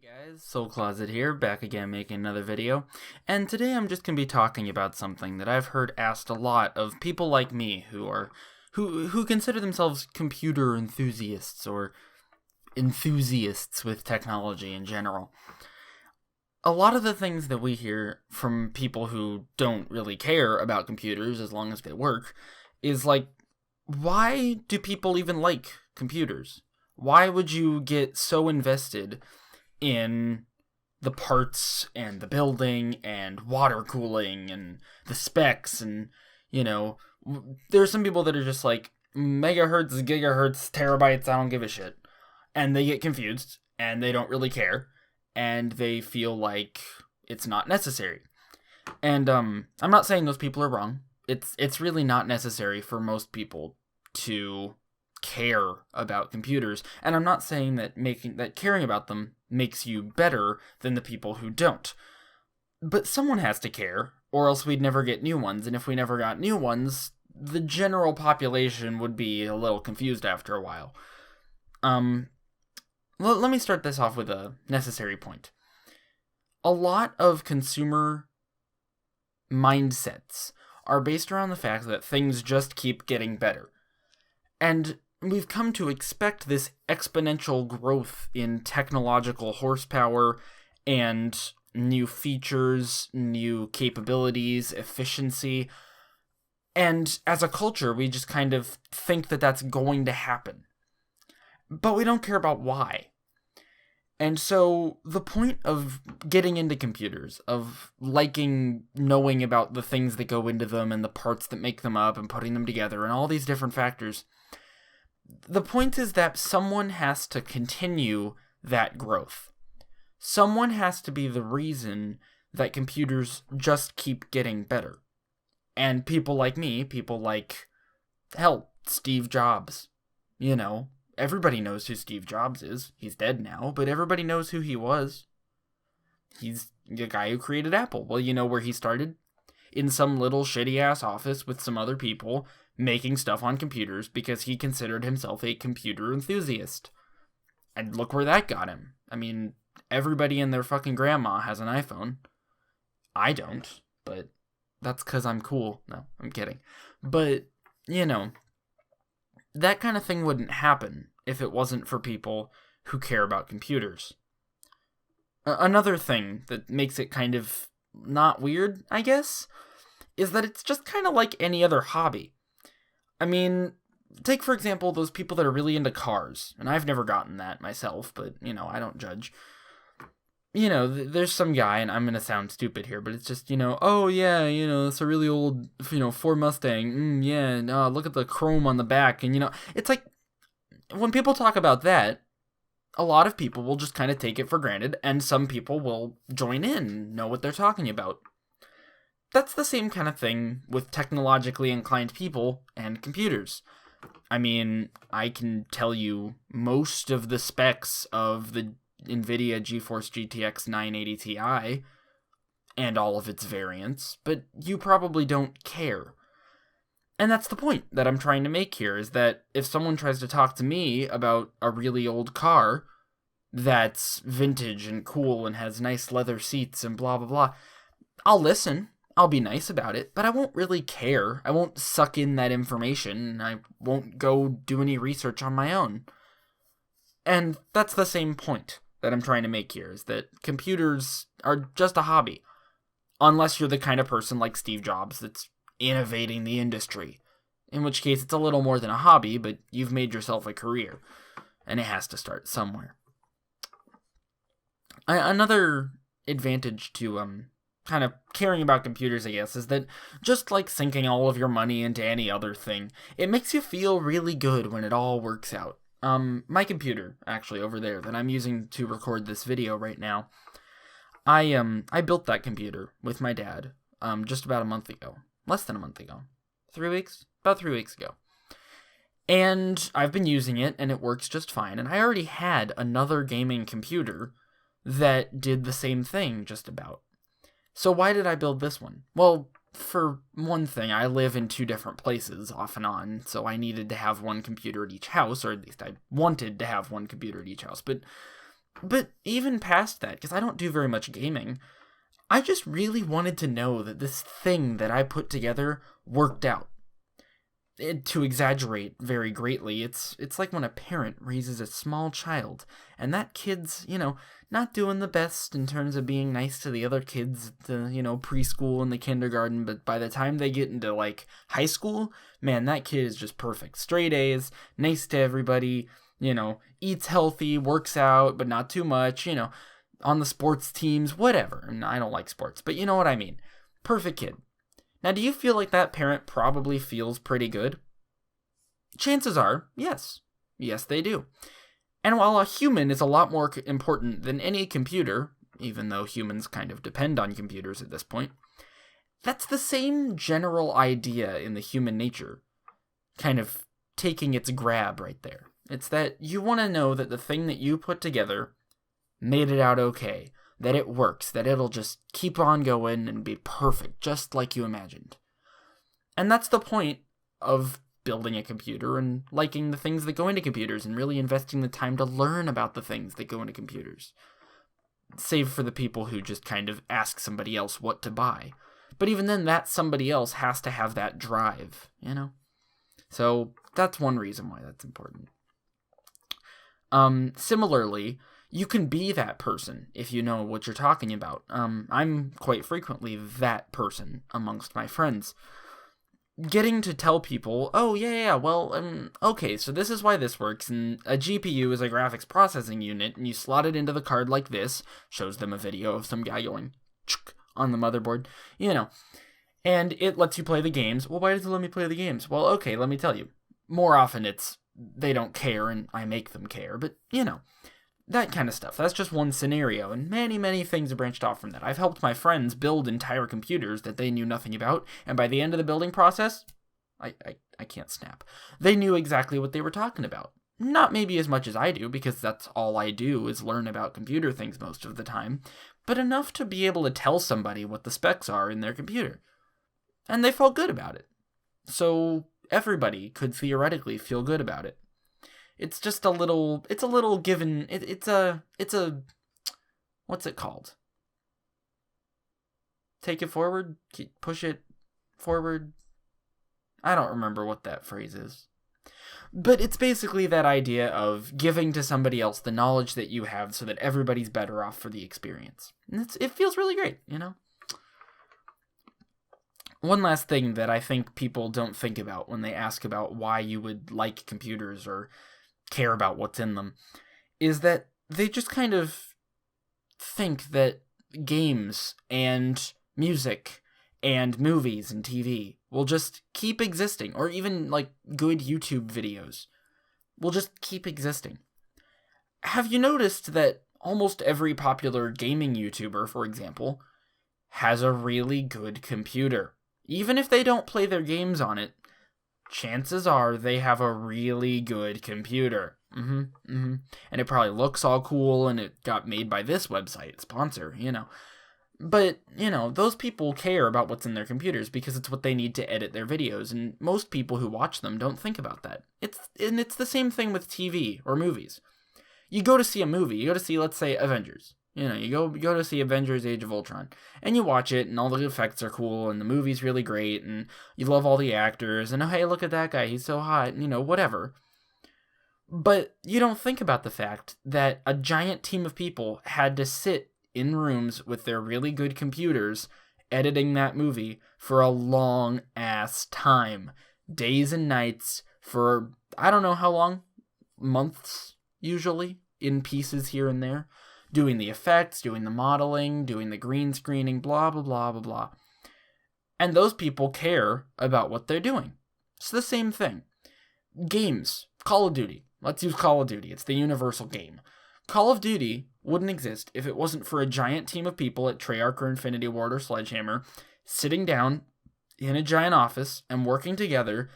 Guys, Soul Closet here, back again making another video, and today I'm just going to be talking about something that I've heard asked a lot of people like me who consider themselves computer enthusiasts or enthusiasts with technology in general. A lot of the things that we hear from people who don't really care about computers as long as they work is like, why do people even like computers? Why would you get so invested in the parts and the building and water cooling and the specs and, there's some people that are just like, megahertz, gigahertz, terabytes, I don't give a shit. And they get confused and they don't really care and they feel like it's not necessary. And I'm not saying those people are wrong. It's really not necessary for most people to care about computers, and I'm not saying that caring about them makes you better than the people who don't. But someone has to care, or else we'd never get new ones, and if we never got new ones, the general population would be a little confused after a while. Let me start this off with a necessary point. A lot of consumer mindsets are based around the fact that things just keep getting better. And we've come to expect this exponential growth in technological horsepower and new features, new capabilities, efficiency. And as a culture, we just kind of think that that's going to happen. But we don't care about why. And so the point of getting into computers, of liking knowing about the things that go into them and the parts that make them up and putting them together and all these different factors, the point is that someone has to continue that growth. Someone has to be the reason that computers just keep getting better. And people like me, people like, Steve Jobs. Everybody knows who Steve Jobs is. He's dead now, but everybody knows who he was. He's the guy who created Apple. Well, you know where he started? In some little shitty-ass office with some other people making stuff on computers because he considered himself a computer enthusiast. And look where that got him. I mean, everybody and their fucking grandma has an iPhone. I don't, but that's because I'm cool. No, I'm kidding. But, that kind of thing wouldn't happen if it wasn't for people who care about computers. Another thing that makes it kind of not weird, I guess, is that it's just kind of like any other hobby. I mean, take for example those people that are really into cars, and I've never gotten that myself, but, I don't judge. There's some guy, and I'm gonna sound stupid here, but it's just, oh yeah, it's a really old, Ford Mustang, look at the chrome on the back, and, it's like, when people talk about that, a lot of people will just kind of take it for granted, and some people will join in, know what they're talking about. That's the same kind of thing with technologically inclined people and computers. I mean, I can tell you most of the specs of the NVIDIA GeForce GTX 980 Ti and all of its variants, but you probably don't care. And that's the point that I'm trying to make here, is that if someone tries to talk to me about a really old car that's vintage and cool and has nice leather seats and blah blah blah, I'll listen. I'll be nice about it, but I won't really care. I won't suck in that information. I won't go do any research on my own. And that's the same point that I'm trying to make here, is that computers are just a hobby. Unless you're the kind of person like Steve Jobs that's innovating the industry. In which case it's a little more than a hobby, but you've made yourself a career. And it has to start somewhere. Another advantage to kind of caring about computers, I guess, is that just like sinking all of your money into any other thing, it makes you feel really good when it all works out. My computer, actually, over there, that I'm using to record this video right now, I built that computer with my dad, just about a month ago. Less than a month ago. 3 weeks? About 3 weeks ago. And I've been using it, and it works just fine, and I already had another gaming computer that did the same thing, just about. So why did I build this one? Well, for one thing, I live in 2 different places off and on, so I needed to have one computer at each house, or at least I wanted to have one computer at each house. But But even past that, because I don't do very much gaming, I just really wanted to know that this thing that I put together worked out. To exaggerate very greatly, it's like when a parent raises a small child, and that kid's, not doing the best in terms of being nice to the other kids at the, preschool and the kindergarten, but by the time they get into, high school, man, that kid is just perfect. Straight A's, nice to everybody, eats healthy, works out, but not too much, on the sports teams, whatever. And I don't like sports, but you know what I mean. Perfect kid. Now, do you feel like that parent probably feels pretty good? Chances are, yes. Yes, they do. And while a human is a lot more important than any computer, even though humans kind of depend on computers at this point, that's the same general idea in the human nature, kind of taking its grab right there. It's that you want to know that the thing that you put together made it out okay, that it works, that it'll just keep on going and be perfect, just like you imagined. And that's the point of building a computer and liking the things that go into computers and really investing the time to learn about the things that go into computers. Save for the people who just kind of ask somebody else what to buy. But even then, that somebody else has to have that drive, So that's one reason why that's important. Similarly, you can be that person if you know what you're talking about. I'm quite frequently that person amongst my friends. Getting to tell people, oh, yeah, well, okay, so this is why this works, and a GPU is a graphics processing unit, and you slot it into the card like this, shows them a video of some guy going on the motherboard, and it lets you play the games. Well, why does it let me play the games? Well, okay, let me tell you. More often it's they don't care and I make them care, but, that kind of stuff. That's just one scenario, and many, many things are branched off from that. I've helped my friends build entire computers that they knew nothing about, and by the end of the building process, I can't snap. They knew exactly what they were talking about. Not maybe as much as I do, because that's all I do is learn about computer things most of the time, but enough to be able to tell somebody what the specs are in their computer. And they felt good about it. So everybody could theoretically feel good about it. It's just a little given, it's a, what's it called? Take it forward? Push it forward? I don't remember what that phrase is. But it's basically that idea of giving to somebody else the knowledge that you have so that everybody's better off for the experience. And it feels really great, One last thing that I think people don't think about when they ask about why you would like computers or care about what's in them is that they just kind of think that games and music and movies and TV will just keep existing, or even good YouTube videos will just keep existing. Have you noticed that almost every popular gaming YouTuber, for example, has a really good computer? Even if they don't play their games on it, chances are they have a really good computer. And it probably looks all cool, and it got made by this website, sponsor, But, those people care about what's in their computers because it's what they need to edit their videos, and most people who watch them don't think about that. It's the same thing with TV or movies. You go to see a movie, you go to see, let's say, Avengers. You go to see Avengers Age of Ultron, and you watch it, and all the effects are cool, and the movie's really great, and you love all the actors, and oh, hey, look at that guy, he's so hot, and, whatever. But you don't think about the fact that a giant team of people had to sit in rooms with their really good computers editing that movie for a long-ass time. Days and nights for, I don't know how long, months, usually, in pieces here and there. Doing the effects, doing the modeling, doing the green screening, blah, blah, blah, blah, blah. And those people care about what they're doing. It's the same thing. Games. Call of Duty. Let's use Call of Duty. It's the universal game. Call of Duty wouldn't exist if it wasn't for a giant team of people at Treyarch or Infinity Ward or Sledgehammer sitting down in a giant office and working together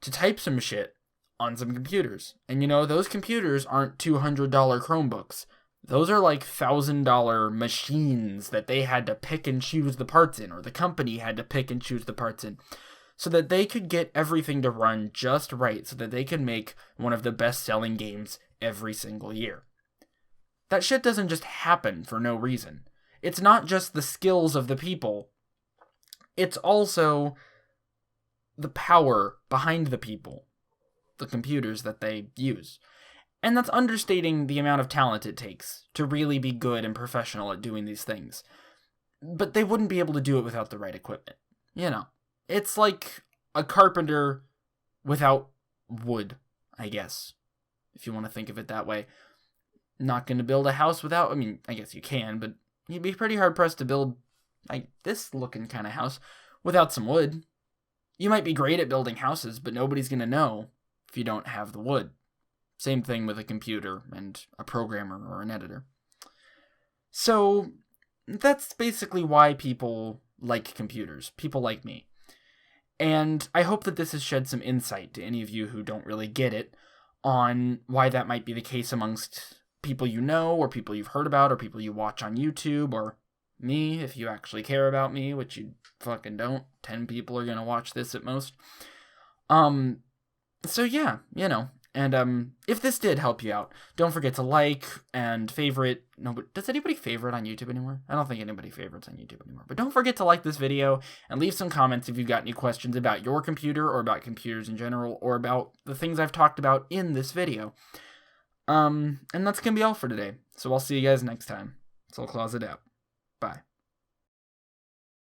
to type some shit on some computers. And those computers aren't $200 Chromebooks. Those are $1,000 machines that they had to pick and choose the parts in, or the company had to pick and choose the parts in, so that they could get everything to run just right, so that they could make one of the best-selling games every single year. that shit doesn't just happen for no reason. It's not just the skills of the people. It's also the power behind the people, the computers that they use. And that's understating the amount of talent it takes to really be good and professional at doing these things. But they wouldn't be able to do it without the right equipment. You know, it's like a carpenter without wood, I guess, if you want to think of it that way. Not going to build a house without, I mean, I guess you can, but you'd be pretty hard-pressed to build like this looking kind of house without some wood. You might be great at building houses, but nobody's going to know if you don't have the wood. Same thing with a computer and a programmer or an editor. So that's basically why people like computers, people like me. And I hope that this has shed some insight to any of you who don't really get it on why that might be the case amongst people you know, or people you've heard about, or people you watch on YouTube, or me, if you actually care about me, which you fucking don't. 10 people are gonna watch this at most. So yeah, you know. And if this did help you out, don't forget to like and favorite. No, but does anybody favorite on YouTube anymore? I don't think anybody favorites on YouTube anymore. But don't forget to like this video and leave some comments if you've got any questions about your computer or about computers in general or about the things I've talked about in this video. And that's gonna be all for today. So I'll see you guys next time. Soul Closet out. Bye.